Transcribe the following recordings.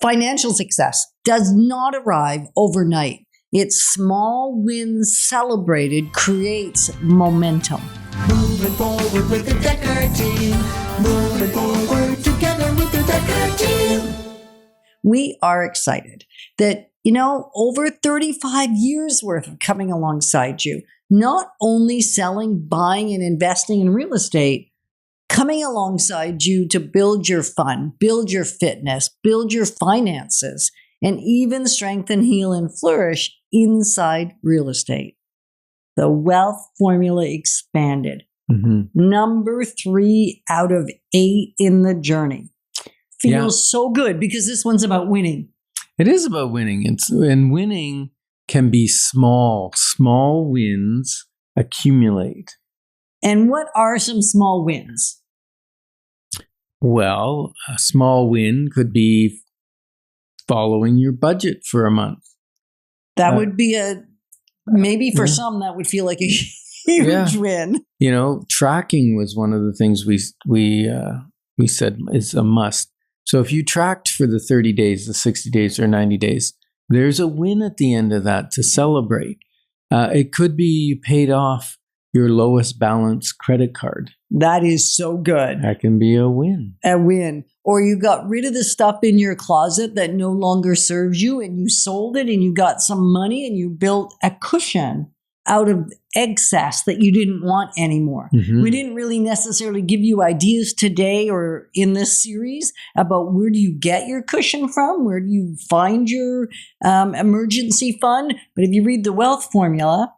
Financial success does not arrive overnight. Its small wins celebrated creates momentum. Moving forward with the Dekker team. Moving forward together with the Dekker team. We are excited that, over 35 years worth of coming alongside you, not only selling, buying, and investing in real estate, coming alongside you to build your fun, build your fitness, build your finances, and even strengthen, heal, and flourish inside real estate. The wealth formula expanded. Number 3 out of 8 in the journey. Feels so good because this one's about winning. It is about winning. And winning can be small. Small wins accumulate. And what are some small wins? Well, a small win could be following your budget for a month. That would be maybe for some, that would feel like a huge win. Tracking was one of the things we said is a must. So if you tracked for the 30 days, the 60 days, or 90 days, there's a win at the end of that to celebrate. It could be you paid off your lowest balance credit card. That is so good. That can be a win. A win. Or you got rid of the stuff in your closet that no longer serves you and you sold it and you got some money and you built a cushion out of excess that you didn't want anymore. We didn't really necessarily give you ideas today or in this series about where do you get your cushion from? Where do you find your emergency fund? But if you read the wealth formula,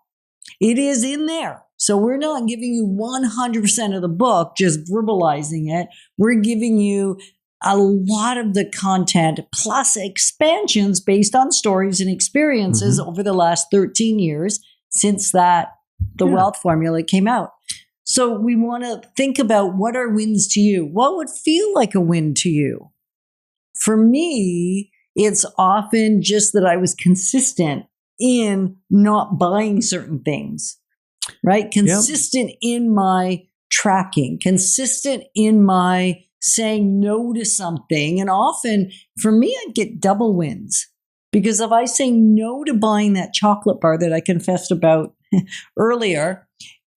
it is in there. So we're not giving you 100% of the book, just verbalizing it. We're giving you a lot of the content plus expansions based on stories and experiences over the last 13 years since the wealth formula came out. So we want to think about what are wins to you? What would feel like a win to you? For me, it's often just that I was consistent in not buying certain things. Right? Consistent in my tracking, consistent in my saying no to something. And often for me, I get double wins because if I say no to buying that chocolate bar that I confessed about earlier,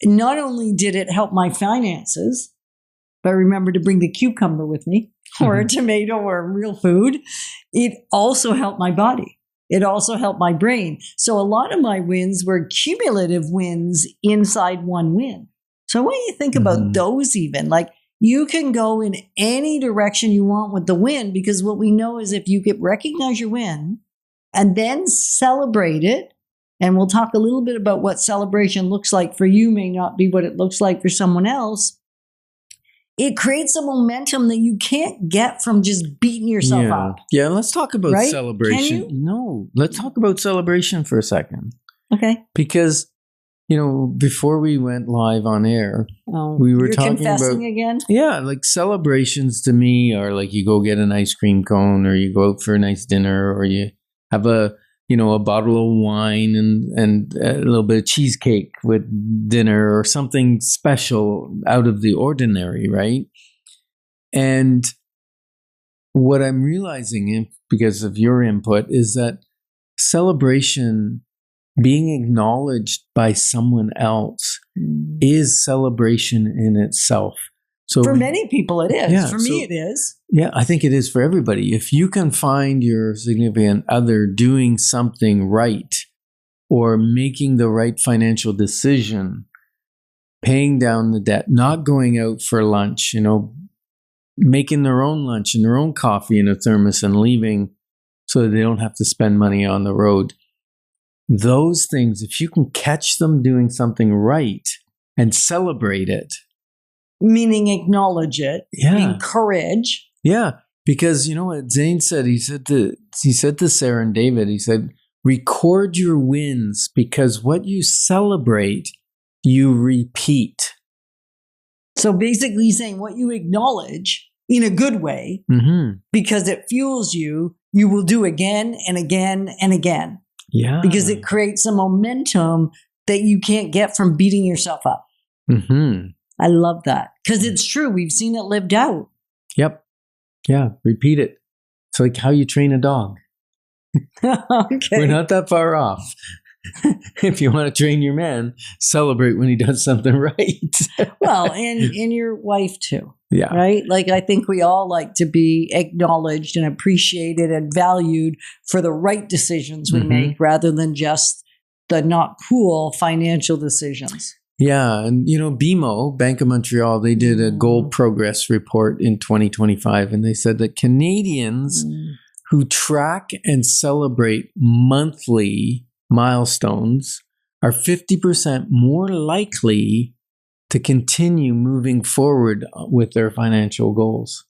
not only did it help my finances, but remember to bring the cucumber with me or a tomato or real food, it also helped my body. It also helped my brain. So a lot of my wins were cumulative wins inside one win. So when you think about those even, like you can go in any direction you want with the win because what we know is if you recognize your win and then celebrate it, and we'll talk a little bit about what celebration looks like for you may not be what it looks like for someone else. It creates a momentum that you can't get from just beating yourself up. Yeah, let's talk about celebration. Can you? No, let's talk about celebration for a second. Okay. Because, before we went live on air, we were talking confessing about again? Yeah, like celebrations to me are like you go get an ice cream cone or you go out for a nice dinner or you have a bottle of wine and a little bit of cheesecake with dinner or something special out of the ordinary, right? And what I'm realizing because of your input is that celebration, being acknowledged by someone else, is celebration in itself. So for many people it is. Yeah, for me it is. Yeah, I think it is for everybody. If you can find your significant other doing something right or making the right financial decision, paying down the debt, not going out for lunch, making their own lunch and their own coffee in a thermos and leaving so that they don't have to spend money on the road. Those things, if you can catch them doing something right and celebrate it. Meaning acknowledge it, encourage. Yeah, because you know what Zane said? He said to Sarah and David, he said, record your wins because what you celebrate, you repeat. So basically saying what you acknowledge in a good way, because it fuels you, you will do again and again and again. Yeah. Because it creates a momentum that you can't get from beating yourself up. I love that because it's true. We've seen it lived out. Yep. Yeah. Repeat it. It's like how you train a dog. Okay. We're not that far off. If you want to train your man, celebrate when he does something right. Well, and your wife too. Yeah. Right? Like, I think we all like to be acknowledged and appreciated and valued for the right decisions we make rather than just the not cool financial decisions. Yeah. And, BMO, Bank of Montreal, they did a goal progress report in 2025. And they said that Canadians who track and celebrate monthly milestones are 50% more likely to continue moving forward with their financial goals.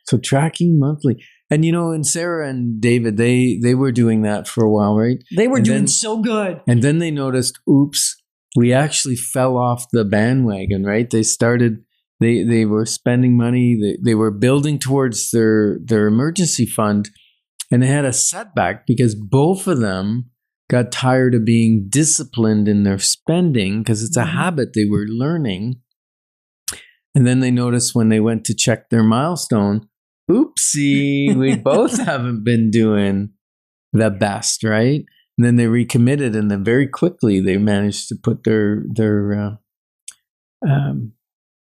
So tracking monthly. And, and Sarah and David, they were doing that for a while, right? They were doing so good. And then they noticed, oops, we actually fell off the bandwagon, right? They were spending money. They were building towards their emergency fund. And they had a setback because both of them got tired of being disciplined in their spending because it's a habit they were learning. And then they noticed when they went to check their milestone, oopsie, we both haven't been doing the best, right? And then they recommitted, and then very quickly they managed to put their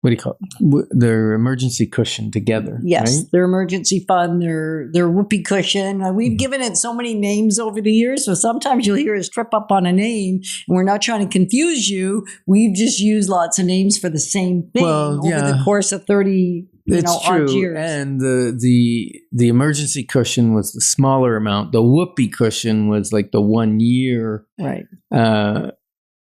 what do you call it? Their emergency cushion together. Yes, right? their emergency fund, their whoopee cushion. We've given it so many names over the years, so sometimes you'll hear us trip up on a name, and we're not trying to confuse you. We've just used lots of names for the same thing over the course of 30 odd years. And the emergency cushion was the smaller amount. The whoopee cushion was like the 1 year, right?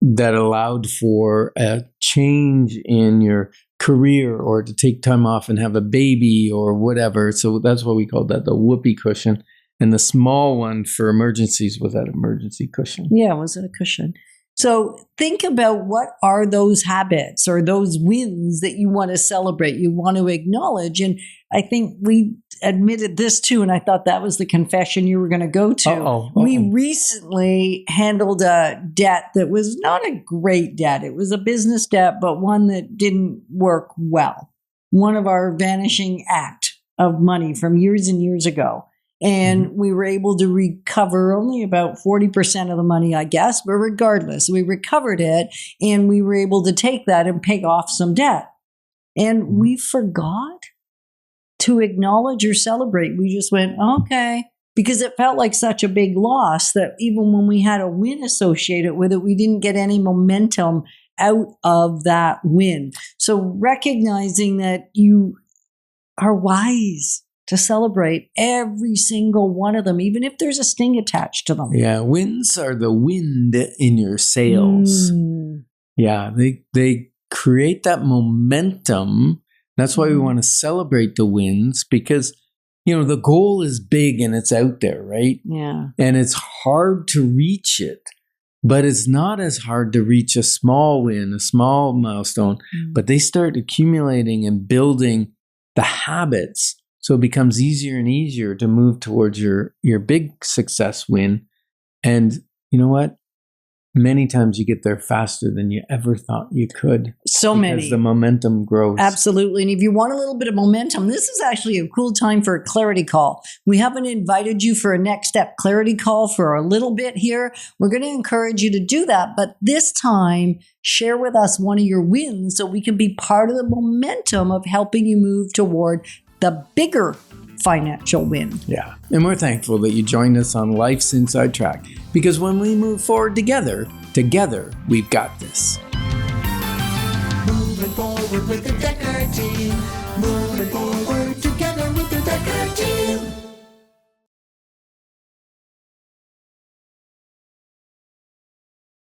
That allowed for a change in your career or to take time off and have a baby or whatever. So that's what we called that, the whoopee cushion. And the small one for emergencies was that emergency cushion. Yeah, was it a cushion? So think about what are those habits or those wins that you want to celebrate, you want to acknowledge. And I think we admitted this too, and I thought that was the confession you were going to go to. We recently handled a debt that was not a great debt. It was a business debt, but one that didn't work well. One of our vanishing act of money from years and years ago. And we were able to recover only about 40% of the money, I guess. But regardless, we recovered it and we were able to take that and pay off some debt. And we forgot to acknowledge or celebrate. We just went, okay, because it felt like such a big loss that even when we had a win associated with it, we didn't get any momentum out of that win. So recognizing that you are wise to celebrate every single one of them, even if there's a sting attached to them. Yeah, wins are the wind in your sails. Yeah, they create that momentum. That's why we want to celebrate the wins because, the goal is big and it's out there, right? Yeah. And it's hard to reach it, but it's not as hard to reach a small win, a small milestone, but they start accumulating and building the habits. So it becomes easier and easier to move towards your big success win. And you know what? Many times you get there faster than you ever thought you could. So many. Because the momentum grows. Absolutely. And if you want a little bit of momentum, this is actually a cool time for a clarity call. We haven't invited you for a next step clarity call for a little bit here. We're going to encourage you to do that. But this time, share with us one of your wins so we can be part of the momentum of helping you move toward the bigger financial win. Yeah. And we're thankful that you joined us on Life's Inside Track because when we move forward together, we've got this. Moving forward with